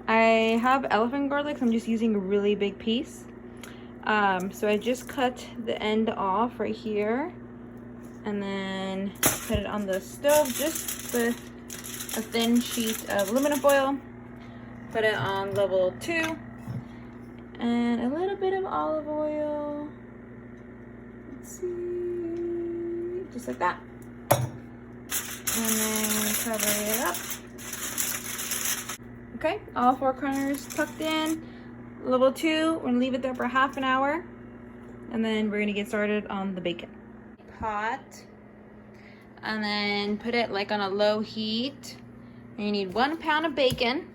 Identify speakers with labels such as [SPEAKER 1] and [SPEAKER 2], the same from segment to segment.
[SPEAKER 1] I have elephant garlic, so I'm just using a really big piece. So I just cut the end off right here and then put it on the stove just with a thin sheet of aluminum foil. Put it on level 2 and a little bit of olive oil. Let's see, just like that. And then cover it up. Okay, all 4 corners tucked in. Level 2, we're gonna leave it there for half an hour. And then we're gonna get started on the bacon. Pot. And then put it like on a low heat. And you need 1 pound of bacon.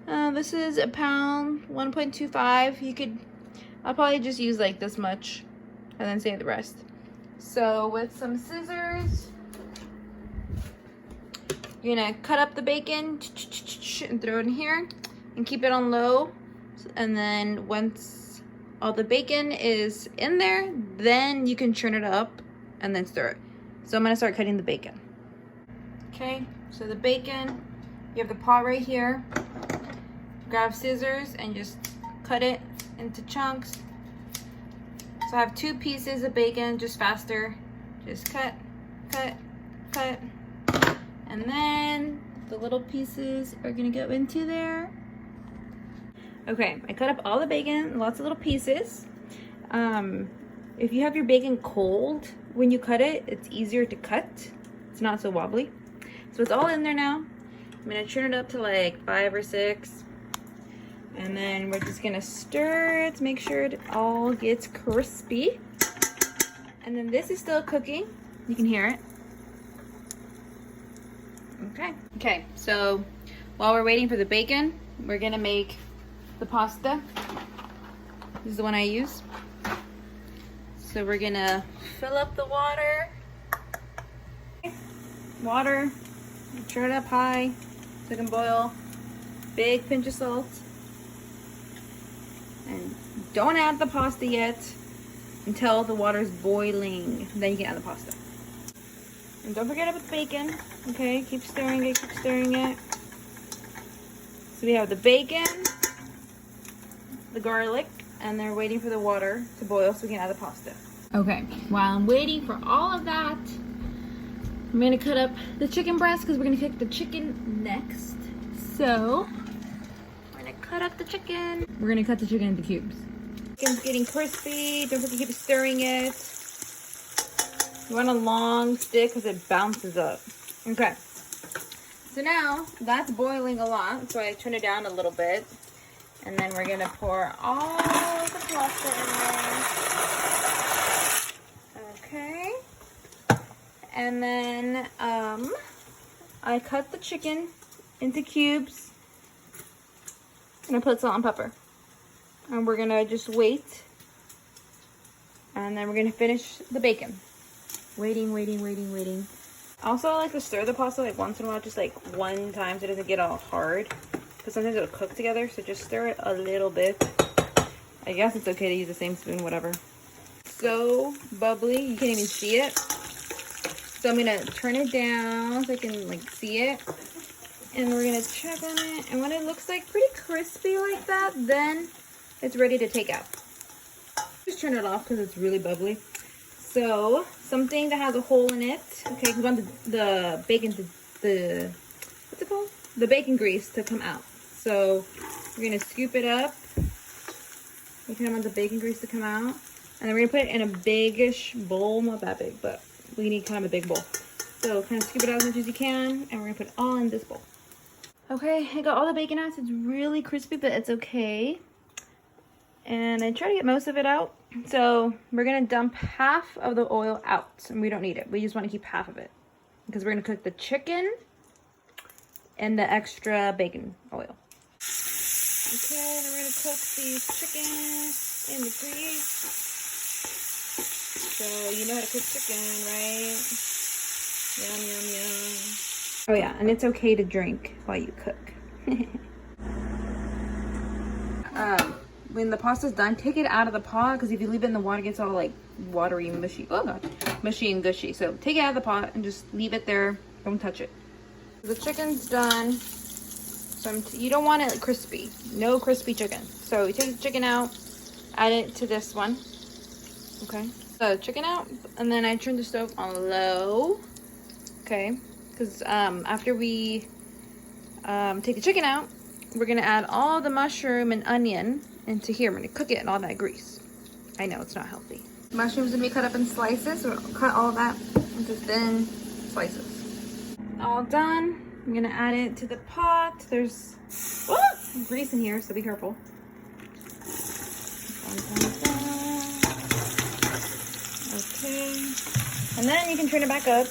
[SPEAKER 1] This is a pound, 1.25. I'll probably just use like this much and then save the rest. So with some scissors, you're gonna cut up the bacon and throw it in here and keep it on low. And then once all the bacon is in there, then you can churn it up and then stir it. So I'm gonna start cutting the bacon. Okay, so the bacon, you have the pot right here. Grab scissors and just cut it into chunks. So I have 2 pieces of bacon, just faster. Just cut, cut, cut. And then the little pieces are gonna go into there. Okay, I cut up all the bacon, lots of little pieces. If you have your bacon cold, when you cut it, it's easier to cut. It's not so wobbly. So it's all in there now. I'm gonna churn it up to like 5 or 6. And then we're just gonna stir it to make sure it all gets crispy. And then this is still cooking. You can hear it. Okay, so while we're waiting for the bacon, we're gonna make the pasta. This is the one I use. So we're gonna fill up the water. Water, turn it up high so it can boil. Big pinch of salt. And don't add the pasta yet until the water's boiling. Then you can add the pasta. And don't forget about the bacon. Okay, keep stirring it, keep stirring it. So we have the bacon, the garlic, and they're waiting for the water to boil so we can add the pasta. Okay, while I'm waiting for all of that, I'm gonna cut up the chicken breast because we're gonna cook the chicken next. So, we're gonna cut up the chicken. We're gonna cut the chicken into cubes. Chicken's getting crispy. Don't forget to keep stirring it. You want a long stick because it bounces up. Okay. So now that's boiling a lot, so I turn it down a little bit. And then we're gonna pour all of the pasta in there. Okay. And then I cut the chicken into cubes. And I put salt and pepper. And we're gonna just wait. And then we're gonna finish the bacon. Waiting. Also, I like to stir the pasta like once in a while, just like 1 time so it doesn't get all hard. Because sometimes it'll cook together, so just stir it a little bit. I guess it's okay to use the same spoon, whatever. So bubbly, you can't even see it. So I'm gonna turn it down so I can like see it. And we're gonna check on it. And when it looks like pretty crispy like that, then it's ready to take out. Just turn it off because it's really bubbly. So something that has a hole in it. Okay, we want the bacon, what's it called? The bacon grease to come out. So we're gonna scoop it up. We kind of want the bacon grease to come out. And then we're gonna put it in a big-ish bowl. Not that big, but we need kind of a big bowl. So kind of scoop it out as much as you can. And we're gonna put it all in this bowl. Okay, I got all the bacon out. It's really crispy, but it's okay. And I try to get most of it out. So we're gonna dump half of the oil out. And we don't need it. We just want to keep half of it. Because we're gonna cook the chicken and the extra bacon oil. Okay, then we're gonna cook the chicken in the grease. So you know how to cook chicken, right? Yum, yum, yum. Oh yeah, and it's okay to drink while you cook. When the pasta's done, take it out of the pot, because if you leave it in the water, it gets all like watery, mushy. Oh god, mushy and gushy. So take it out of the pot and just leave it there. Don't touch it. The chicken's done. So you don't want it like crispy. No crispy chicken. So you take the chicken out, add it to this one. Okay. So chicken out, and then I turn the stove on low. Okay. Because after we take the chicken out, we're gonna add all the mushroom and onion into here. We're gonna cook it in all that grease. I know it's not healthy. Mushrooms gonna be cut up in slices. So we'll cut all that into thin slices. All done. I'm gonna add it to the pot. There's grease in here, so be careful. Okay. And then you can turn it back up.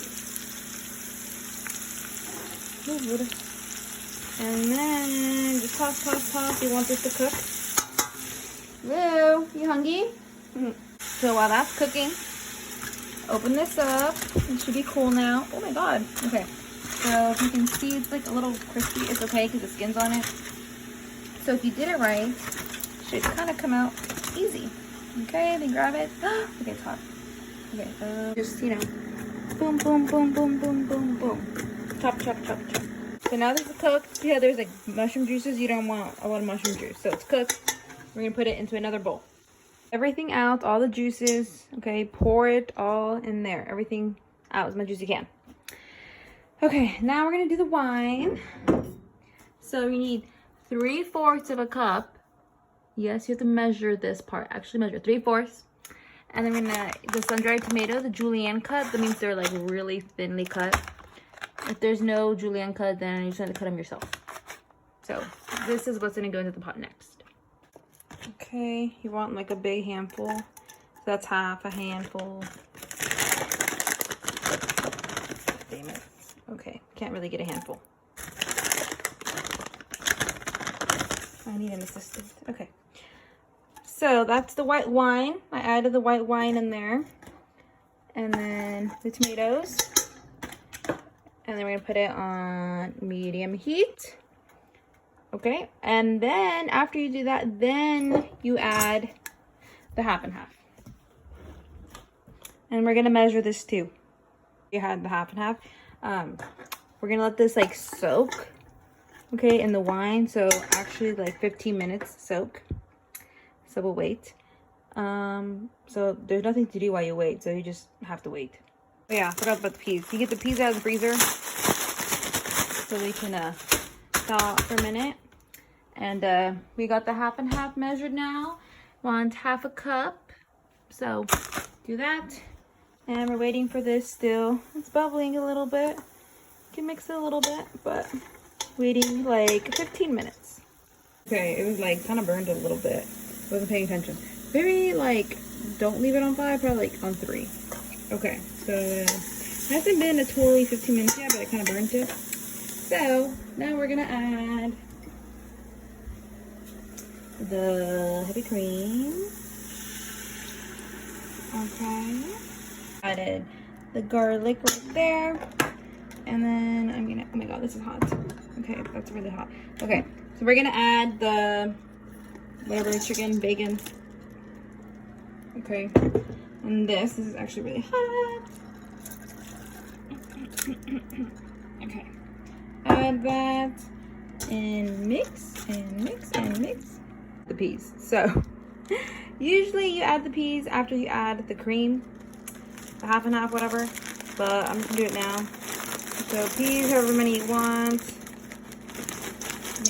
[SPEAKER 1] And then just toss, toss, toss. You want this to cook? Hello, you hungry? So while that's cooking, open this up. It should be cool now. Oh my god. Okay. So if you can see, it's like a little crispy. It's okay because the skin's on it. So if you did it right, it should kind of come out easy. Okay, then grab it. Okay, it's hot. Okay, just, you know, boom, boom, boom, boom, boom, boom, boom. Chop, chop, chop, chop. So now this is cooked. Yeah, there's like mushroom juices. You don't want a lot of mushroom juice. So it's cooked. We're going to put it into another bowl. Everything out, all the juices. Okay, pour it all in there. Everything out as much as you can. Okay, now we're going to do the wine. So you need 3/4 of a cup. Yes, you have to measure this part. Actually measure 3/4. And then we're gonna, the sun-dried tomato, the julienne cut. That means they're like really thinly cut. If there's no julienne cut, then you just have to cut them yourself. So this is what's gonna go into the pot next. Okay, you want like a big handful. So that's half a handful. Damn it. Okay, can't really get a handful. I need an assistant. Okay. So that's the white wine. I added the white wine in there. And then the tomatoes. And then we're gonna put it on medium heat. Okay, and then after you do that, then you add the half and half. And we're gonna measure this too. You had the half and half. We're gonna let this like soak, okay, in the wine. So actually like 15 minutes soak. So we'll wait. So there's nothing to do while you wait, so you just have to wait. Oh yeah, I forgot about the peas. You get the peas out of the freezer so they can thaw for a minute. And we got the half and half measured now. Want half a cup. So do that. And we're waiting for this still. It's bubbling a little bit. You can mix it a little bit, but waiting like 15 minutes. Okay, it was like kind of burned a little bit. Wasn't paying attention. Very like, don't leave it on 5, probably like on 3. Okay, so it hasn't been a totally 15 minutes yet, but I kind of burned it. So now we're gonna add the heavy cream. Okay. Added the garlic right there. And then I'm gonna, oh my god, this is hot. Okay, that's really hot. Okay, so we're gonna add the whatever, chicken, bacon. Okay, and this is actually really hot. Okay, add that and mix and mix and mix the peas. So usually you add the peas after you add the cream, the half and half, whatever, but I'm just gonna do it now. So peas, however many you want,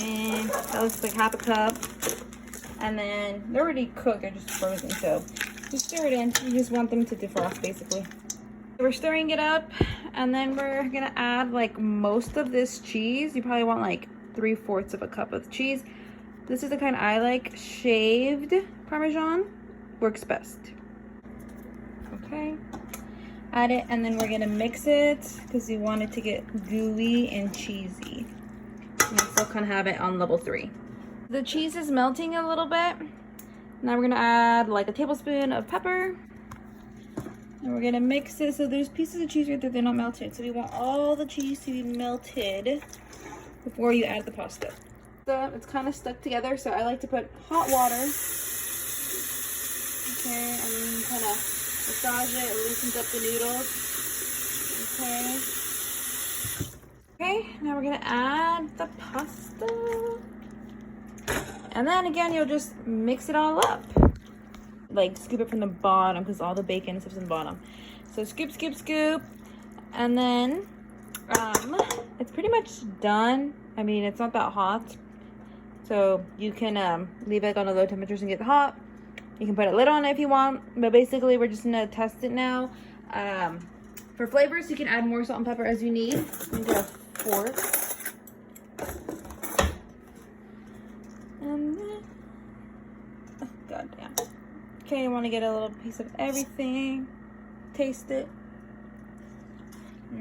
[SPEAKER 1] and that looks like half a cup. And then they're already cooked, they're just frozen, so just stir it in. You just want them to defrost basically. We're stirring it up, and then we're gonna add like most of this cheese. You probably want like 3/4 of a cup of cheese. This is the kind I like. Shaved Parmesan works best. Okay, add it, and then we're gonna mix it because you want it to get gooey and cheesy. And still kind of have it on level 3. The cheese is melting a little bit. Now we're gonna add like a tablespoon of pepper. And we're gonna mix it. So there's pieces of cheese right there, they're not melted. So we want all the cheese to be melted before you add the pasta. So it's kind of stuck together, so I like to put hot water. Okay, and then kind of massage it, it loosens up the noodles. Okay. Okay, now we're gonna add the pasta. And then again, you'll just mix it all up. Like scoop it from the bottom because all the bacon and stuff's in the bottom. So scoop, scoop, scoop. And then it's pretty much done. I mean, it's not that hot. So you can leave it on the low temperatures and get hot. You can put a lid on it if you want. But basically, we're just gonna test it now. For flavors, you can add more salt and pepper as you need. You get a fork. And then, oh, god damn. Okay, you want to get a little piece of everything. Taste it. I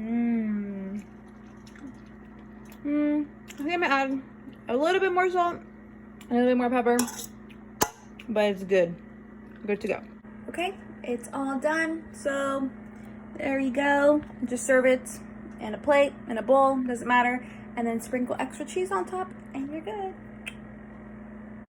[SPEAKER 1] think I'm gonna add a little bit more salt, a little bit more pepper, but it's good. Good to go. Okay, it's all done. So there you go. Just serve it in a plate, in a bowl, doesn't matter. And then sprinkle extra cheese on top, and you're good.